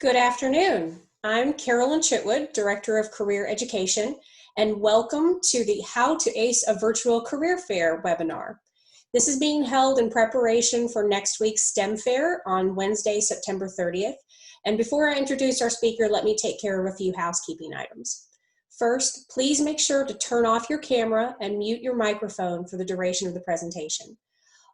Good afternoon. I'm Carolyn Chitwood, Director of Career Education, and welcome to the How to Ace a Virtual Career Fair webinar. This is being held in preparation for next week's STEM Fair on Wednesday, September 30th. And before I introduce our speaker, let me take care of a few housekeeping items. First, please make sure to turn off your camera and mute your microphone for the duration of the presentation.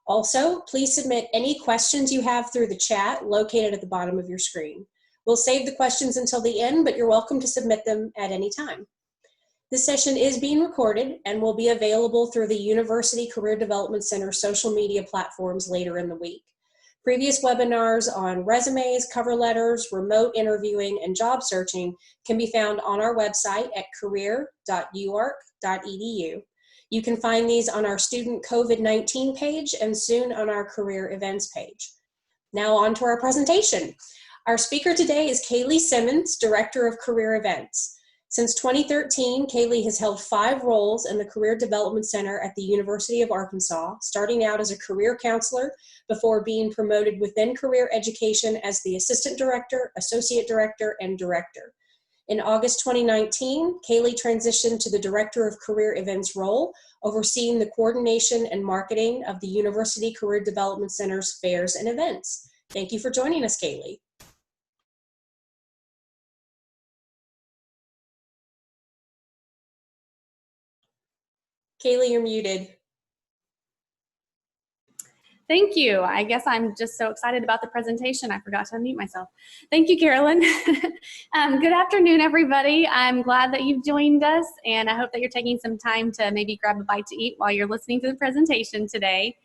Also, please submit any questions you have through the chat located at the bottom of your screen. We'll save the questions until the end, but you're welcome to submit them at any time. This session is being recorded and will be available through the University Career Development Center social media platforms later in the week. Previous webinars on resumes, cover letters, remote interviewing, and job searching can be found on our website at career.uark.edu. You can find these on our student COVID-19 page and soon on our career events page. Now on to our presentation. Our speaker today is Kaylee Simmons, Director of Career Events. Since 2013, Kaylee has held 5 roles in the Career Development Center at the University of Arkansas, starting out as a career counselor before being promoted within career education as the Assistant Director, Associate Director, and Director. In August 2019, Kaylee transitioned to the Director of Career Events role, overseeing the coordination and marketing of the University Career Development Center's fairs and events. Thank you for joining us, Kaylee. Kaylee, you're muted. Thank you. I guess I'm just so excited about the presentation. I forgot to unmute myself. Thank you, Carolyn. Good afternoon, everybody. I'm glad that you've joined us, and I hope that you're taking some time to maybe grab a bite to eat while you're listening to the presentation today.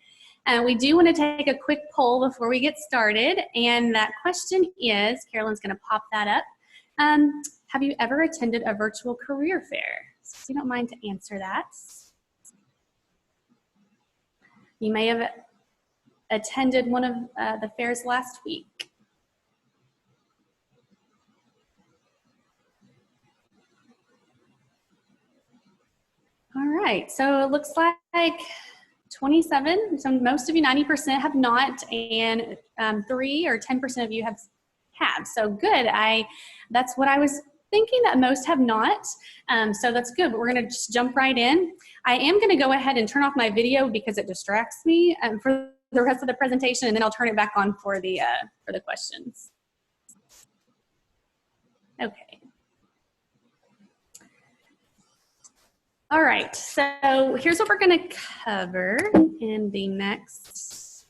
We do want to take a quick poll before we get started, and that question is, Carolyn's going to pop that up. Have you ever attended a virtual career fair? So if you don't mind to answer that. You may have attended one of the fairs last week. All right, so it looks like 27, so most of you, 90% have not, and 3 or 10% of you have. So good. That's what I was thinking, that most have not, so that's good, but we're going to just jump right in. I am going to go ahead and turn off my video because it distracts me for the rest of the presentation, and then I'll turn it back on for the questions. Okay. All right, so here's what we're going to cover in the next,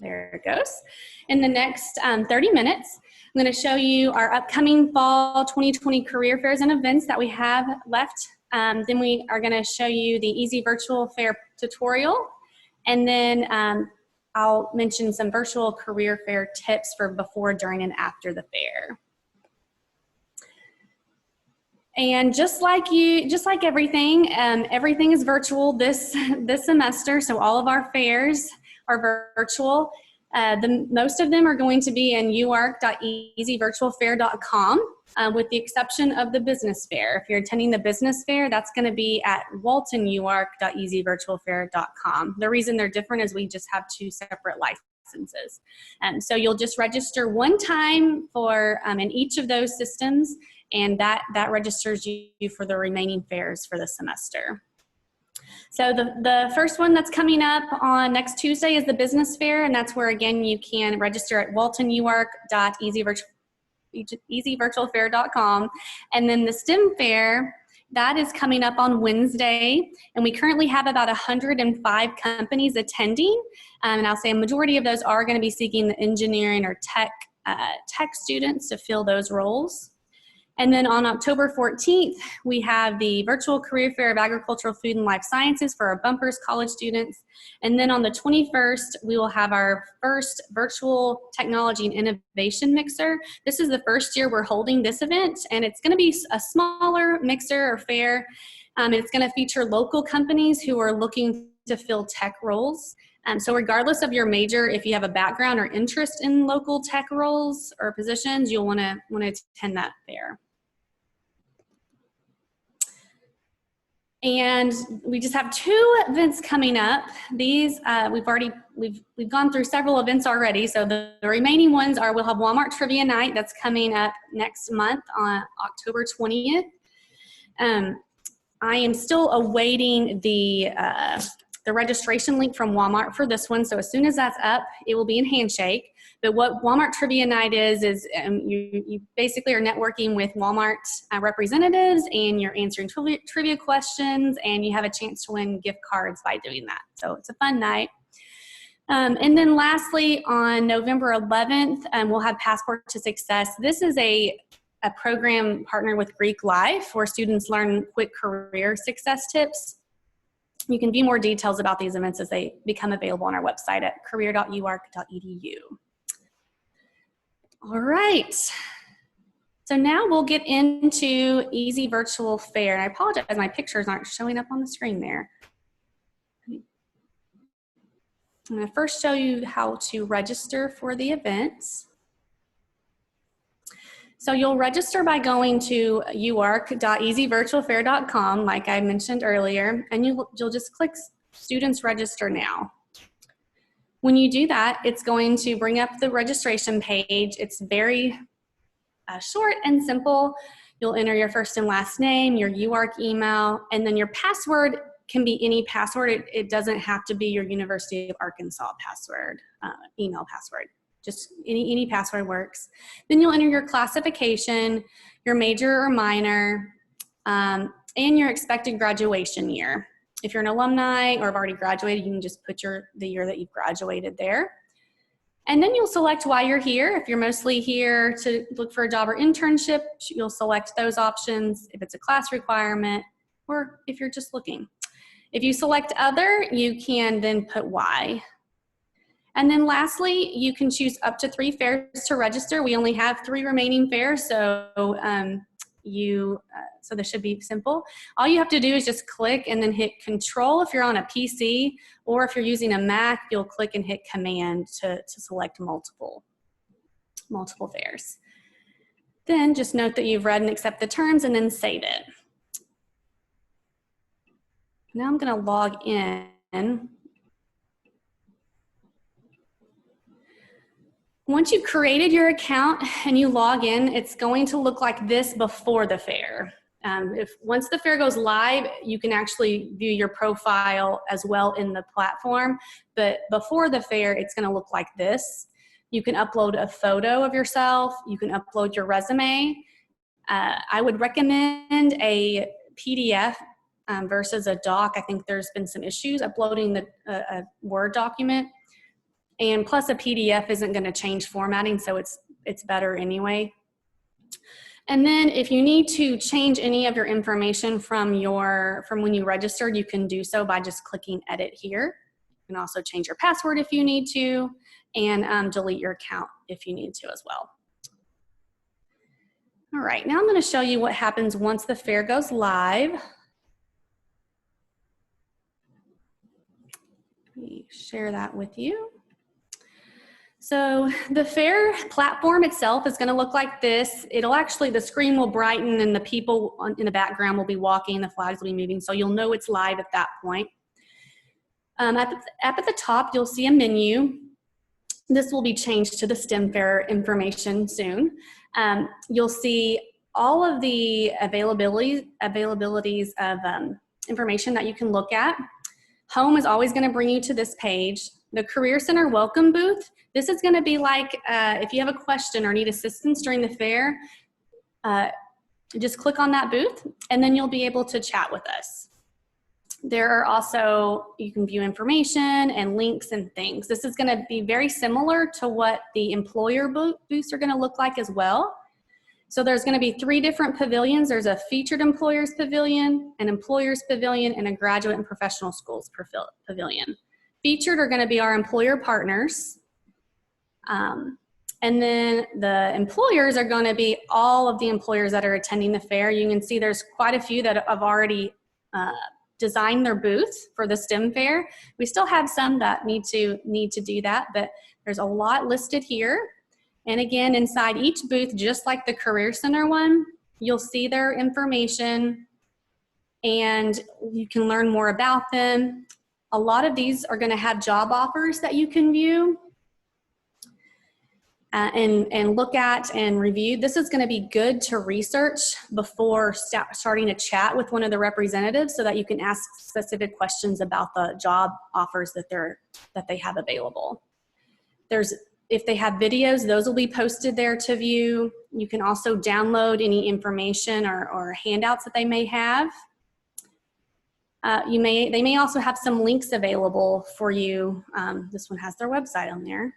there it goes, in the next 30 minutes. I'm going to show you our upcoming fall 2020 career fairs and events that we have left. Then we are going to show you the Easy Virtual Fair tutorial. And then I'll mention some virtual career fair tips for before, during, and after the fair. And just like everything, everything is virtual this semester. So all of our fairs are virtual. Most of them are going to be in uark.easyvirtualfair.com, with the exception of the business fair. If you're attending the business fair, that's going to be at waltonuark.easyvirtualfair.com. The reason they're different is we just have 2 separate licenses. So you'll just register one time for in each of those systems, and that registers you for the remaining fairs for the semester. So the first one that's coming up on next Tuesday is the business fair, and that's where, again, you can register at waltonuark.easyvirtualfair.com. And then the STEM fair, that is coming up on Wednesday, and we currently have about 105 companies attending, and I'll say a majority of those are going to be seeking the engineering or tech students to fill those roles. And then on October 14th, we have the Virtual Career Fair of Agricultural, Food, and Life Sciences for our bumpers college students. And then on the 21st, we will have our first virtual technology and innovation mixer. This is the first year we're holding this event, and it's going to be a smaller mixer or fair. It's going to feature local companies who are looking to fill tech roles. So regardless of your major, if you have a background or interest in local tech roles or positions, you'll want to attend that fair. And we just have 2 events coming up. These, we've gone through several events already. So the remaining ones are, we'll have Walmart Trivia Night that's coming up next month on October 20th. I am still awaiting the registration link from Walmart for this one. So as soon as that's up, it will be in Handshake. But what Walmart Trivia Night is you basically are networking with Walmart representatives, and you're answering trivia questions, and you have a chance to win gift cards by doing that. So it's a fun night. And then lastly, on November 11th, we'll have Passport to Success. This is a program partnered with Greek Life where students learn quick career success tips. You can view more details about these events as they become available on our website at career.uark.edu. All right. So now we'll get into Easy Virtual Fair. And I apologize, my pictures aren't showing up on the screen there. I'm going to first show you how to register for the events. So you'll register by going to uark.easyvirtualfair.com, like I mentioned earlier, and you'll just click Students Register Now. When you do that, it's going to bring up the registration page. It's very short and simple. You'll enter your first and last name, your UARK email, and then your password can be any password. It doesn't have to be your University of Arkansas password, email password. Just any password works. Then you'll enter your classification, your major or minor, and your expected graduation year. If you're an alumni or have already graduated, you can just put the year that you've graduated there. And then you'll select why you're here. If you're mostly here to look for a job or internship, you'll select those options if it's a class requirement or if you're just looking. If you select other, you can then put why. And then lastly, you can choose up to 3 fairs to register. We only have 3 remaining fairs, so so this should be simple. All you have to do is just click and then hit Control if you're on a PC, or if you're using a Mac, you'll click and hit Command to select multiple fairs. Then just note that you've read and accept the terms and then save it. Now I'm going to log in. Once you've created your account and you log in, it's going to look like this before the fair. Once the fair goes live, you can actually view your profile as well in the platform, but before the fair, it's going to look like this. You can upload a photo of yourself. You can upload your resume. I would recommend a PDF versus a doc. I think there's been some issues uploading a Word document. And plus a PDF isn't going to change formatting, so it's better anyway. And then if you need to change any of your information from when you registered, you can do so by just clicking Edit here. You can also change your password if you need to, and delete your account if you need to as well. All right, now I'm going to show you what happens once the fair goes live. Let me share that with you. So the fair platform itself is going to look like this. The screen will brighten and the people in the background will be walking, the flags will be moving, so you'll know it's live at that point. Up at the top, you'll see a menu. This will be changed to the STEM Fair information soon. You'll see all of the availabilities of information that you can look at. Home is always going to bring you to this page. The Career Center welcome booth, this is going to be like if you have a question or need assistance during the fair, just click on that booth and then you'll be able to chat with us. There are also, you can view information and links and things. This is going to be very similar to what the employer booths are going to look like as well. So there's going to be 3 different pavilions. There's a featured employers pavilion, an employers pavilion, and a graduate and professional schools pavilion. Featured are going to be our employer partners. And then the employers are going to be all of the employers that are attending the fair. You can see there's quite a few that have already designed their booth for the STEM fair. We still have some that need to do that, but there's a lot listed here. And again, inside each booth, just like the Career Center one, you'll see their information and you can learn more about them. A lot of these are going to have job offers that you can view and look at and review. This is going to be good to research before starting a chat with one of the representatives so that you can ask specific questions about the job offers that they have available. If they have videos, those will be posted there to view. You can also download any information or handouts that they may have. They may also have some links available for you. This one has their website on there.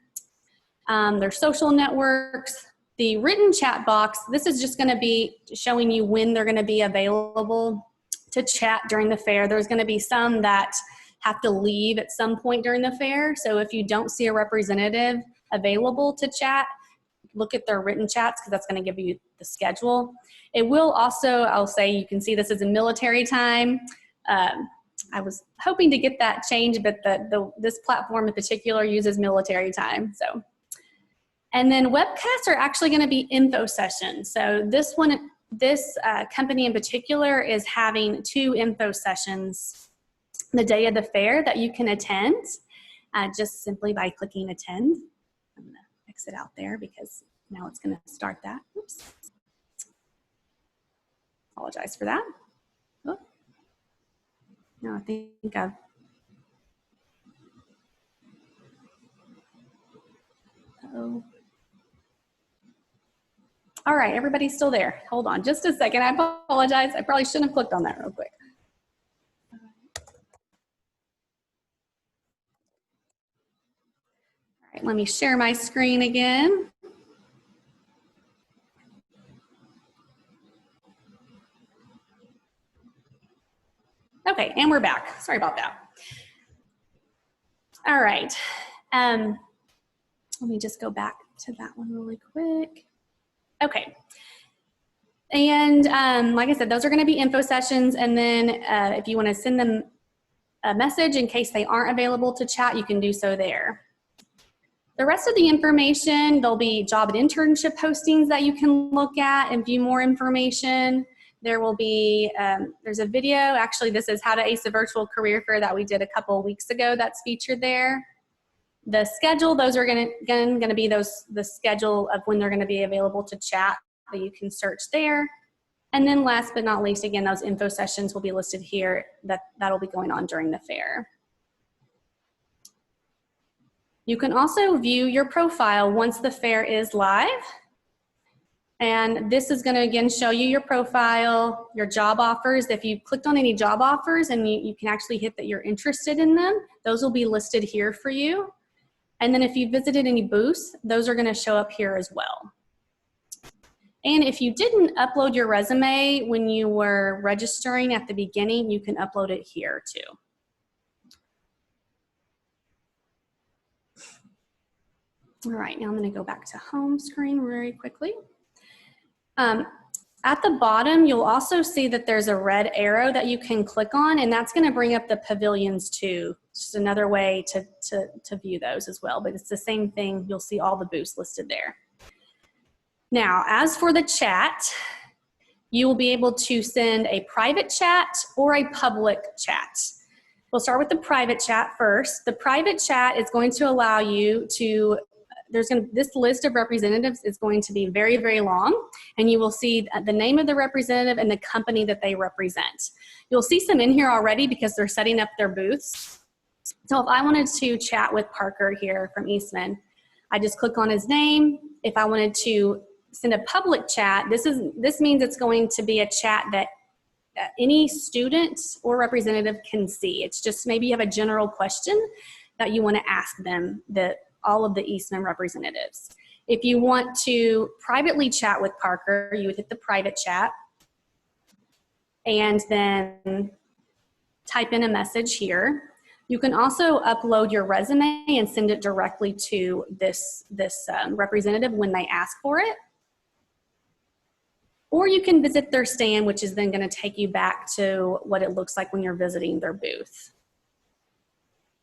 Their social networks, the written chat box, this is just going to be showing you when they're going to be available to chat during the fair. There's going to be some that have to leave at some point during the fair. So if you don't see a representative available to chat, look at their written chats because that's going to give you the schedule. It will also, I'll say, you can see this is a military time. I was hoping to get that changed, but this platform in particular uses military time. So, and then webcasts are actually going to be info sessions. So this company in particular is having 2 info sessions the day of the fair that you can attend just simply by clicking attend. I'm going to exit out there because now it's going to start that. Oops. Apologize for that. Oh. No, I think I've. Uh-oh. All right, everybody's still there. Hold on just a second. I apologize. I probably shouldn't have clicked on that real quick. All right, let me share my screen again. Okay, and we're back. Sorry about that. All right. Let me just go back to that one really quick. Okay. And like I said, those are going to be info sessions. And then if you want to send them a message in case they aren't available to chat, you can do so there. The rest of the information, there'll be job and internship postings that you can look at and view more information. There will be, there's a video, actually this is How to Ace a Virtual Career Fair that we did a couple of weeks ago that's featured there. The schedule, those are going to be the schedule of when they're going to be available to chat that you can search there. And then last but not least, again, those info sessions will be listed here that'll be going on during the fair. You can also view your profile once the fair is live. And this is going to again show you your profile, your job offers. If you clicked on any job offers and you can actually hit that you're interested in them, those will be listed here for you. And then if you visited any booths, those are going to show up here as well. And if you didn't upload your resume when you were registering at the beginning, you can upload it here too. All right, now I'm going to go back to home screen very quickly. At the bottom, you'll also see that there's a red arrow that you can click on, and that's going to bring up the pavilions too. It's just another way to view those as well, but it's the same thing. You'll see all the booths listed there. Now, as for the chat, you will be able to send a private chat or a public chat. We'll start with the private chat first. The private chat is going to allow you to this list of representatives is going to be very, very long, and you will see the name of the representative and the company that they represent. You'll see some in here already because they're setting up their booths. So if I wanted to chat with Parker here from Eastman, I just click on his name. If I wanted to send a public chat, this means it's going to be a chat that any student or representative can see. It's just maybe you have a general question that you want to ask them, all of the Eastman representatives. If you want to privately chat with Parker, you would hit the private chat and then type in a message here. You can also upload your resume and send it directly to this representative when they ask for it. Or you can visit their stand, which is then going to take you back to what it looks like when you're visiting their booth.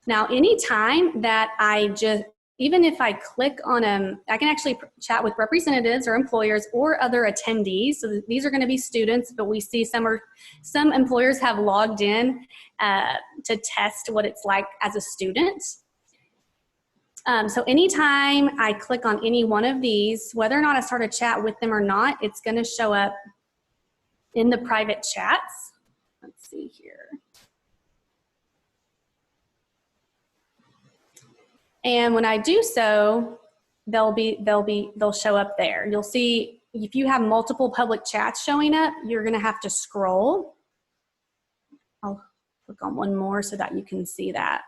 Now, anytime that I just even if I click on I can actually chat with representatives or employers or other attendees. So these are going to be students, but we see some employers have logged in to test what it's like as a student. So anytime I click on any one of these, whether or not I start a chat with them or not, it's going to show up in the private chats. Let's see here. And when I do so, they'll show up there. You'll see if you have multiple public chats showing up, you're going to have to scroll. I'll click on one more so that you can see that.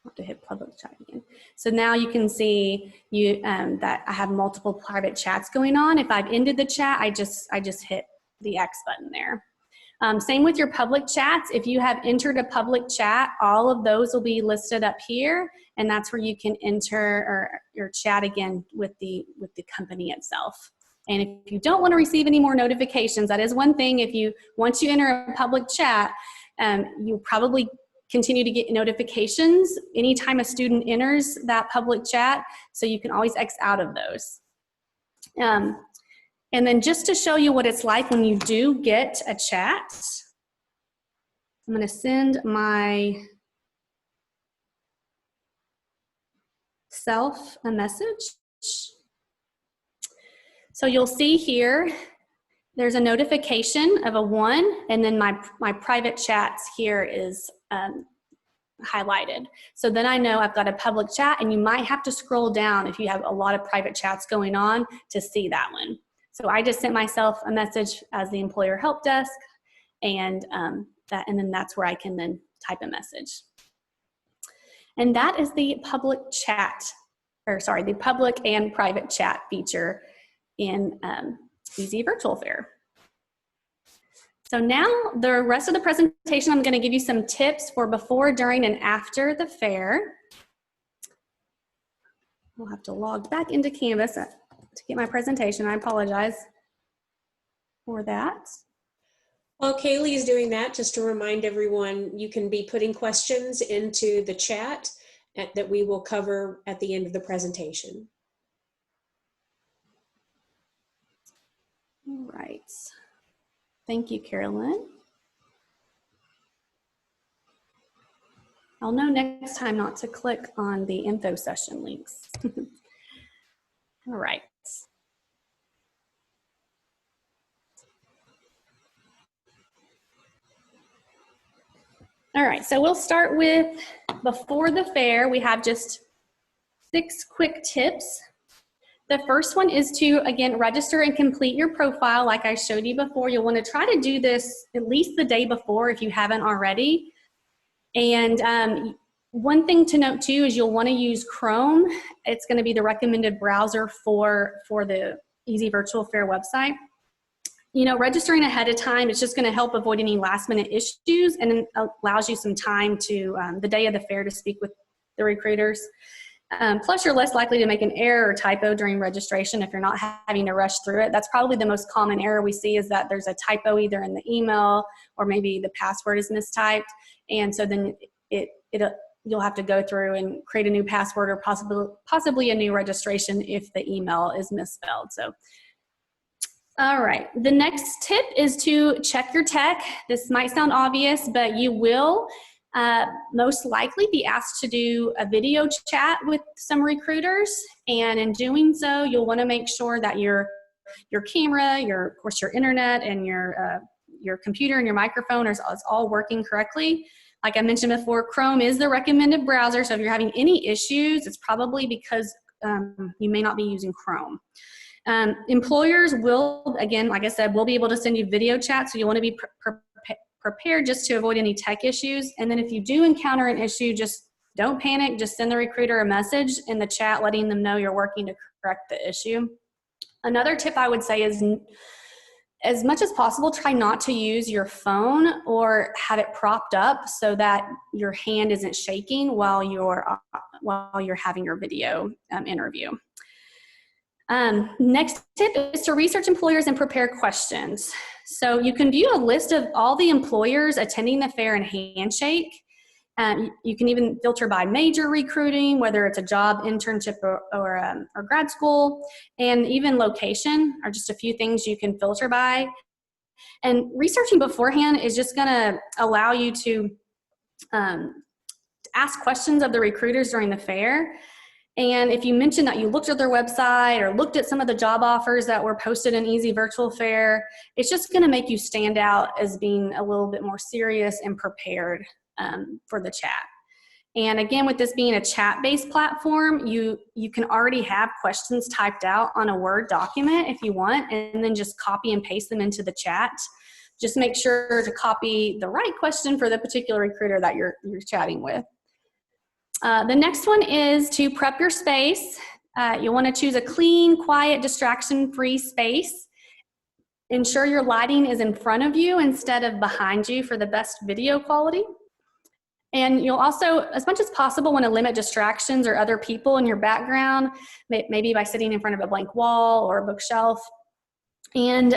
I'll have to hit public chat again. So now you can see that I have multiple private chats going on. If I've ended the chat, I just hit the X button there. Same with your public chats. If you have entered a public chat, all of those will be listed up here, and that's where you can enter or chat again with the company itself. And if you don't want to receive any more notifications, that is one thing. Once you enter a public chat, you probably continue to get notifications anytime a student enters that public chat, so you can always X out of those. And then just to show you what it's like when you do get a chat, I'm going to send myself a message. So you'll see here, there's a notification of a 1, and then my private chats here is highlighted. So then I know I've got a public chat, and you might have to scroll down if you have a lot of private chats going on to see that one. So I just sent myself a message as the employer help desk, and then that's where I can then type a message. And that is the public chat, the public and private chat feature in EZ Virtual Fair. So now the rest of the presentation, I'm going to give you some tips for before, during, and after the fair. We'll have to log back into Canvas to get my presentation. I apologize for that. While Kaylee is doing that, just to remind everyone, you can be putting questions into the chat that we will cover at the end of the presentation. All right. Thank you, Carolyn. I'll know next time not to click on the info session links. All right. All right, so we'll start with before the fair. We have just 6 quick tips. The first one is to, again, register and complete your profile like I showed you before. You'll want to try to do this at least the day before if you haven't already. And one thing to note too is you'll want to use Chrome. It's going to be the recommended browser for the EZ Virtual Fair website. You know, registering ahead of time is just going to help avoid any last minute issues, and it allows you some time to the day of the fair to speak with the recruiters. Plus, you're less likely to make an error or typo during registration if you're not having to rush through it. That's probably the most common error we see, is that there's a typo either in the email or maybe the password is mistyped. And so then you'll have to go through and create a new password or possibly a new registration if the email is misspelled. So, all right. The next tip is to check your tech. This might sound obvious, but you will most likely be asked to do a video chat with some recruiters, and in doing so, you'll want to make sure that your camera, of course, your internet, and your computer and your microphone is all working correctly. Like I mentioned before, Chrome is the recommended browser, so if you're having any issues, it's probably because you may not be using Chrome. Employers will, again, like I said, will be able to send you video chat, so you want to be prepared just to avoid any tech issues. And then if you do encounter an issue, just don't panic. Just send the recruiter a message in the chat letting them know you're working to correct the issue. Another tip I would say is, as much as possible, try not to use your phone or have it propped up so that your hand isn't shaking while you're having your video interview. Next tip is to research employers and prepare questions. So you can view a list of all the employers attending the fair in Handshake. You can even filter by major recruiting, whether it's a job, internship, or grad school, and even location are just a few things you can filter by. And researching beforehand is just going to allow you to ask questions of the recruiters during the fair. And if you mention that you looked at their website or looked at some of the job offers that were posted in Easy Virtual Fair, it's just going to make you stand out as being a little bit more serious and prepared for the chat. And again, with this being a chat-based platform, you can already have questions typed out on a Word document if you want, and then just copy and paste them into the chat. Just make sure to copy the right question for the particular recruiter that you're chatting with. The next one is to prep your space. You'll want to choose a clean, quiet, distraction-free space. Ensure your lighting is in front of you instead of behind you for the best video quality. And you'll also, as much as possible, want to limit distractions or other people in your background, maybe by sitting in front of a blank wall or a bookshelf. And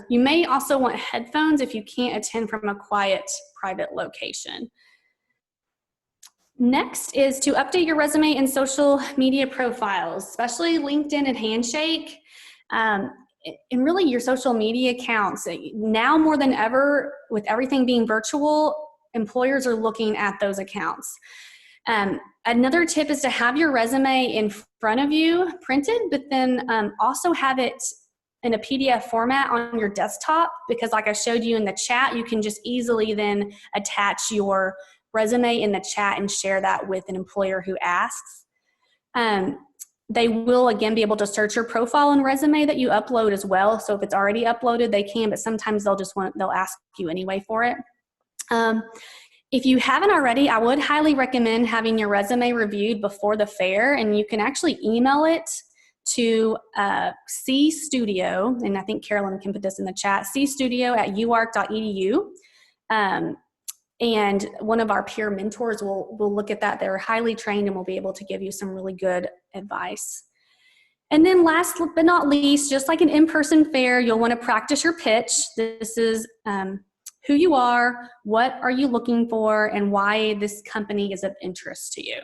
you may also want headphones if you can't attend from a quiet, private location. Next is to update your resume and social media profiles, especially LinkedIn and Handshake, and really your social media accounts. Now more than ever, with everything being virtual, employers are looking at those accounts. Another tip is to have your resume in front of you printed, but then also have it in a PDF format on your desktop, because like I showed you in the chat, you can just easily then attach your resume in the chat and share that with an employer who asks. They will again be able to search your profile and resume that you upload as well. So if it's already uploaded, they can, but sometimes they'll ask you anyway for it. If you haven't already, I would highly recommend having your resume reviewed before the fair, and you can actually email it to cstudio, and I think Carolyn can put this in the chat, cstudio@uark.edu. And one of our peer mentors will look at that. They're highly trained and will be able to give you some really good advice. And then last but not least, just like an in-person fair, you'll want to practice your pitch. This is who you are, what are you looking for, and why this company is of interest to you.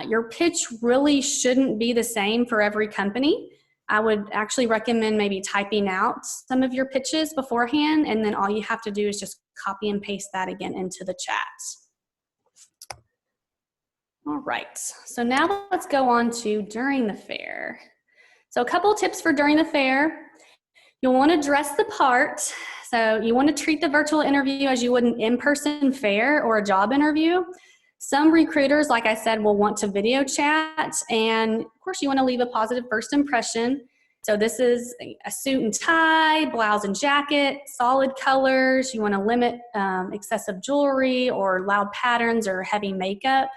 Your pitch really shouldn't be the same for every company. I would actually recommend maybe typing out some of your pitches beforehand, and then all you have to do is just copy and paste that again into the chat. All right, so now let's go on to during the fair. So a couple of tips for during the fair. You'll want to dress the part. So you want to treat the virtual interview as you would an in-person fair or a job interview. Some recruiters, like I said, will want to video chat, and of course you want to leave a positive first impression. So this is a suit and tie, blouse and jacket, solid colors. You want to limit excessive jewelry or loud patterns or heavy makeup,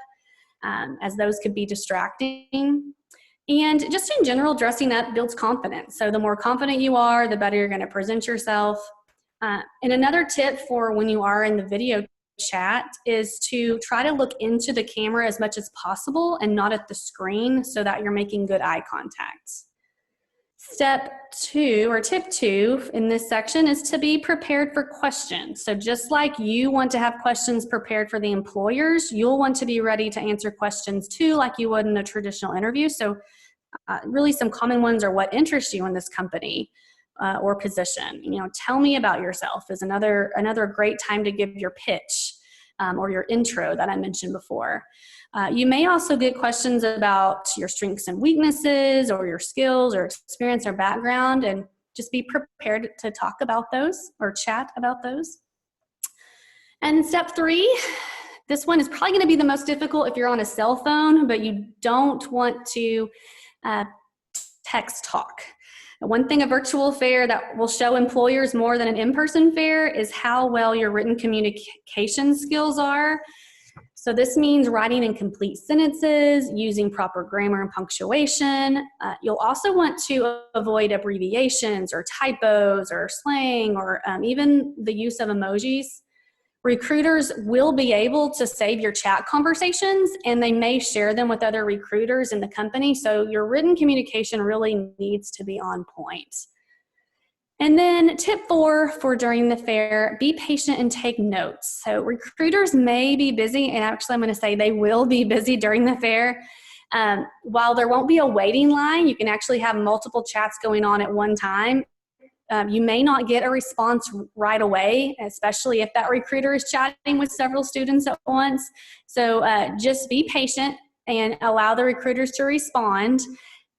as those could be distracting. And just in general, dressing up builds confidence. So the more confident you are, the better you're going to present yourself. And another tip for when you are in the video chat is to try to look into the camera as much as possible and not at the screen, so that you're making good eye contact. Step 2, or tip 2 in this section, is to be prepared for questions. So just like you want to have questions prepared for the employers, you'll want to be ready to answer questions too, like you would in a traditional interview. So really some common ones are, what interests you in this company or position? You know, tell me about yourself is another great time to give your pitch or your intro that I mentioned before. You may also get questions about your strengths and weaknesses, or your skills or experience or background, and just be prepared to talk about those or chat about those. And step 3, this one is probably going to be the most difficult if you're on a cell phone, but you don't want to text talk. One thing a virtual fair that will show employers more than an in-person fair is how well your written communication skills are. So this means writing in complete sentences, using proper grammar and punctuation. You'll also want to avoid abbreviations or typos or slang, or even the use of emojis. Recruiters will be able to save your chat conversations, and they may share them with other recruiters in the company. So your written communication really needs to be on point. And then tip 4 for during the fair, be patient and take notes. So recruiters may be busy, and actually I'm going to say they will be busy during the fair. While there won't be a waiting line, you can actually have multiple chats going on at one time. You may not get a response right away, especially if that recruiter is chatting with several students at once. So just be patient and allow the recruiters to respond.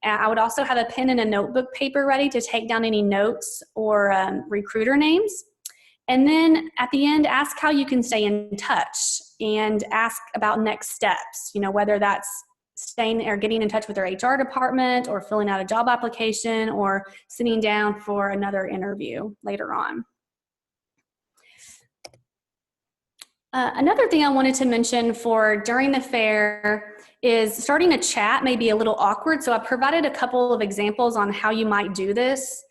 I would also have a pen and a notebook paper ready to take down any notes or recruiter names. And then at the end, ask how you can stay in touch and ask about next steps, whether that's staying or getting in touch with their HR department or filling out a job application or sitting down for another interview later on. Another thing I wanted to mention for during the fair is starting a chat may be a little awkward. So I provided a couple of examples on how you might do this.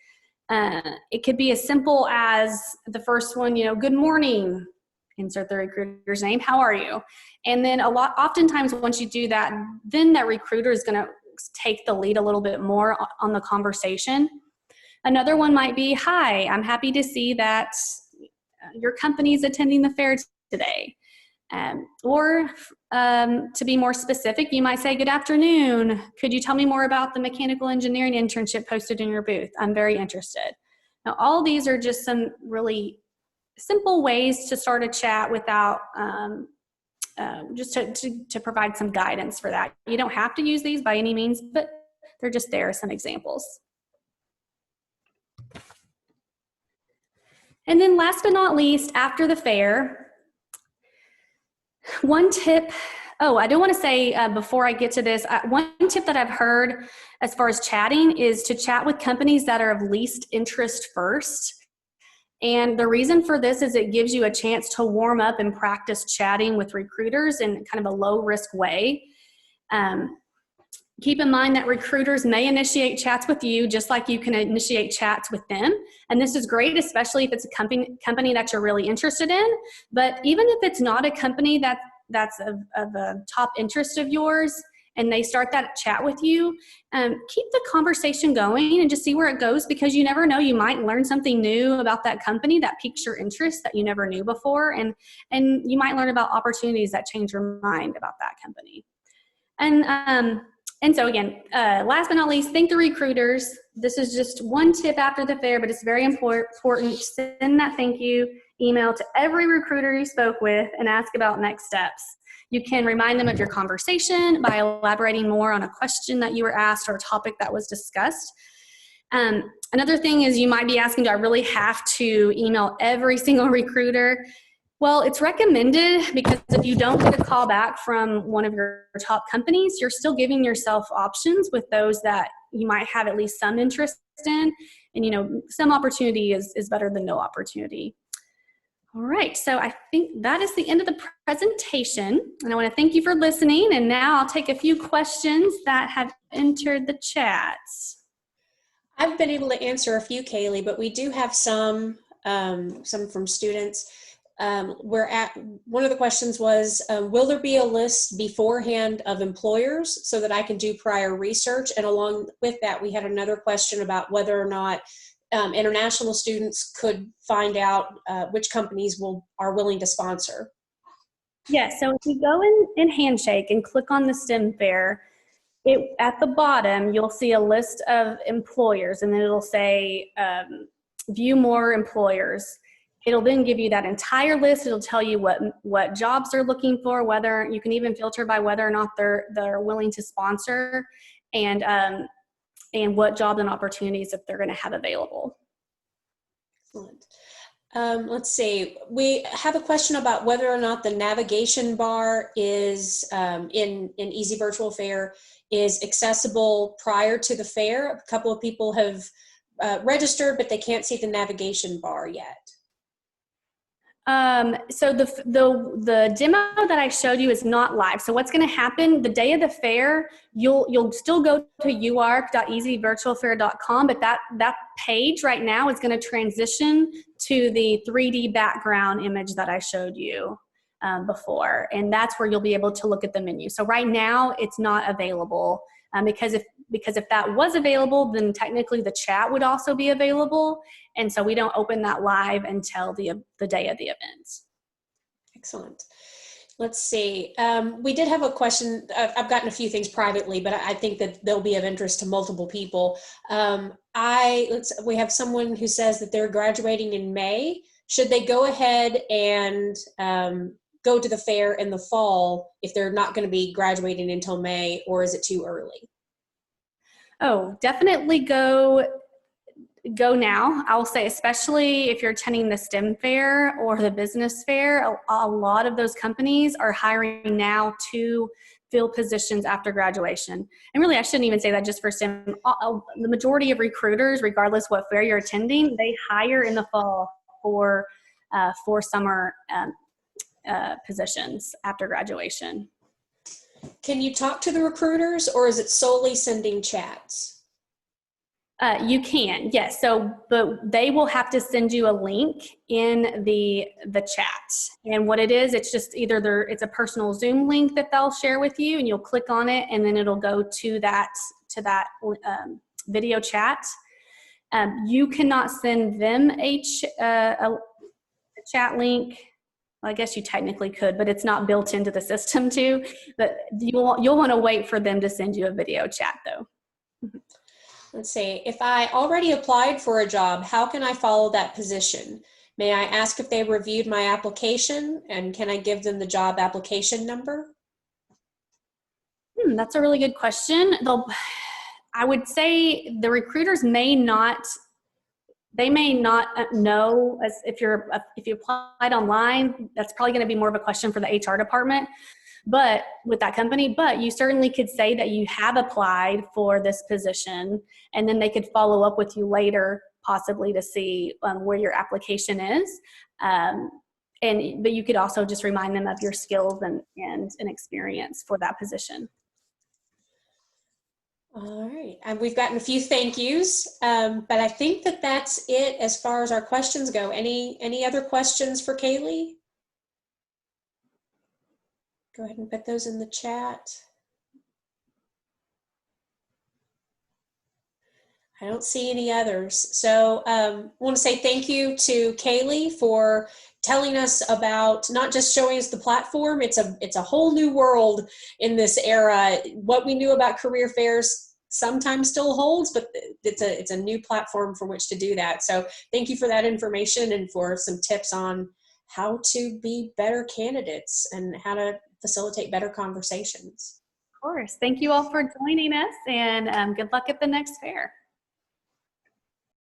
It could be as simple as the first one, good morning, insert the recruiter's name, how are you? And then oftentimes once you do that, then that recruiter is going to take the lead a little bit more on the conversation. Another one might be, hi, I'm happy to see that your company is attending the fair today. Or to be more specific, you might say, good afternoon. Could you tell me more about the mechanical engineering internship posted in your booth? I'm very interested. Now, all these are just some really simple ways to start a chat without just to provide some guidance for that. You don't have to use these by any means, but they're just there as some examples. And then last but not least, after the fair, one tip, I do want to say before I get to this, one tip that I've heard as far as chatting is to chat with companies that are of least interest first. And the reason for this is it gives you a chance to warm up and practice chatting with recruiters in kind of a low risk way. Keep in mind that recruiters may initiate chats with you just like you can initiate chats with them. And this is great, especially if it's a company that you're really interested in. But even if it's not a company that's of a top interest of yours and they start that chat with you, keep the conversation going and just see where it goes, because you never know, you might learn something new about that company that piques your interest that you never knew before. And you might learn about opportunities that change your mind about that company. And so again, last but not least, thank the recruiters. This is just one tip after the fair, but it's very important. Send that thank you email to every recruiter you spoke with and ask about next steps. You can remind them of your conversation by elaborating more on a question that you were asked or a topic that was discussed. Another thing is you might be asking, do I really have to email every single recruiter? Well, it's recommended because if you don't get a call back from one of your top companies, you're still giving yourself options with those that you might have at least some interest in. And, some opportunity is better than no opportunity. All right, so I think that is the end of the presentation. And I want to thank you for listening. And now I'll take a few questions that have entered the chat. I've been able to answer a few, Kaylee, but we do have some from students. One of the questions was, will there be a list beforehand of employers so that I can do prior research? And along with that, we had another question about whether or not international students could find out which companies are willing to sponsor. Yeah, so if you go in Handshake and click on the STEM Fair, at the bottom, you'll see a list of employers, and then it'll say, view more employers. It'll then give you that entire list. It'll tell you what jobs they're looking for, whether you can even filter by whether or not they're willing to sponsor, and what jobs and opportunities that they're going to have available. Excellent. Let's see. We have a question about whether or not the navigation bar is in Easy Virtual Fair is accessible prior to the fair. A couple of people have registered, but they can't see the navigation bar yet. So the demo that I showed you is not live. So what's going to happen the day of the fair, you'll still go to uark.easyvirtualfair.com, but that page right now is going to transition to the 3D background image that I showed you before, and that's where you'll be able to look at the menu. So right now it's not available because because if that was available, then technically the chat would also be available. And so we don't open that live until the day of the event. Excellent. Let's see. We did have a question. I've gotten a few things privately, but I think that they'll be of interest to multiple people. We have someone who says that they're graduating in May. Should they go ahead and go to the fair in the fall if they're not going to be graduating until May, or is it too early? Oh, definitely go now. I'll say, especially if you're attending the STEM fair or the business fair, a lot of those companies are hiring now to fill positions after graduation. And really, I shouldn't even say that just for STEM. The majority of recruiters, regardless what fair you're attending, they hire in the fall for summer positions after graduation. Can you talk to the recruiters, or is it solely sending chats? You can, yes. So, but they will have to send you a link in the chat. And what it is, it's just either it's a personal Zoom link that they'll share with you, and you'll click on it, and then it'll go to that video chat. You cannot send them a chat link. Well, I guess you technically could, but it's not built into the system too. But you'll want to wait for them to send you a video chat though. Let's see. If I already applied for a job, how can I follow that position? May I ask if they reviewed my application, and can I give them the job application number? That's a really good question. I would say the recruiters may not know, as if you applied online. That's probably going to be more of a question for the HR department, but with that company. But you certainly could say that you have applied for this position, and then they could follow up with you later, possibly to see where your application is. But you could also just remind them of your skills and experience for that position. All right, and we've gotten a few thank yous, but I think that that's it as far as our questions go. Any other questions for Kaylee? Go ahead and put those in the chat. I don't see any others. So I want to say thank you to Kaylee for telling us about, not just showing us the platform. It's a whole new world in this era. What we knew about career fairs sometimes still holds, but it's a new platform from which to do that. So thank you for that information and for some tips on how to be better candidates and how to facilitate better conversations. Of course. Thank you all for joining us, and good luck at the next fair.